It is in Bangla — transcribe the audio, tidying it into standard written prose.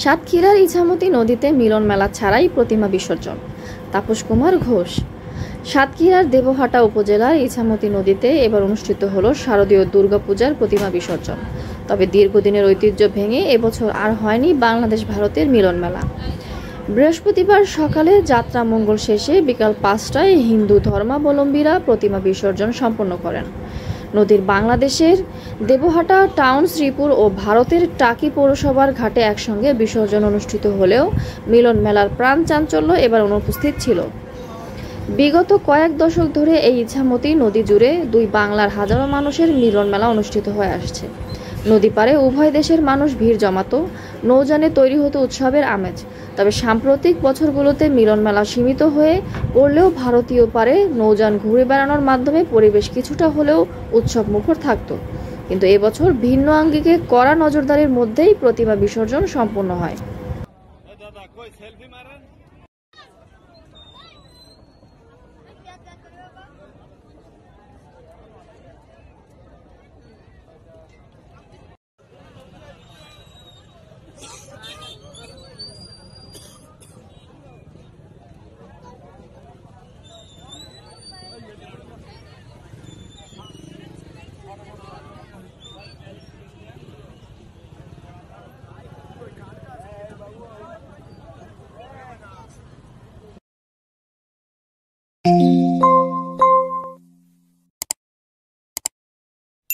সাতক্ষীরার ইছামতি নদীতে মিলন মেলা ছাড়াই প্রতিমা বিসর্জন। তাপস কুমার ঘোষ। সাতক্ষীরার দেবহাটা উপজেলার ইছামতি নদীতে এবার অনুষ্ঠিত হলো শারদীয় দুর্গাপূজার প্রতিমা বিসর্জন। তবে দীর্ঘদিনের ঐতিহ্য ভেঙে এবছর আর হয়নি বাংলাদেশ ভারতের মিলন মেলা। বৃহস্পতিবার সকালে যাত্রা মঙ্গল শেষে বিকাল 5টায় হিন্দু ধর্মাবলম্বীরা প্রতিমা বিসর্জন সম্পন্ন করেন। নদীর বাংলাদেশের দেবহাটা টাউন, শ্রীপুর ও ভারতের টাকি পৌরসভার ঘাটে একসঙ্গে বিসর্জন অনুষ্ঠিত হলেও মিলন মেলার প্রাণ চাঞ্চল্য এবার অনুপস্থিত ছিল। বিগত কয়েক দশক ধরে এই ইছামতি নদী জুড়ে দুই বাংলার হাজারো মানুষের মিলন মেলা অনুষ্ঠিত হয়ে আসছে। নদী পারে উভয় দেশের মানুষ ভিড় জমাত, নৌযানে তৈরি হতো উৎসবের আমেজ। তবে সাম্প্রতিক বছরগুলোতে মিলন মেলা সীমিত হয়ে পড়লেও ভারতীয় পারে নৌযান ঘুরে বেড়ানোর মাধ্যমে পরিবেশ কিছুটা হলেও উৎসব মুখর থাকত। কিন্তু এবছর ভিন্ন আঙ্গিকে কড়া নজরদারির মধ্যেই প্রতিমা বিসর্জন সম্পন্ন হয়।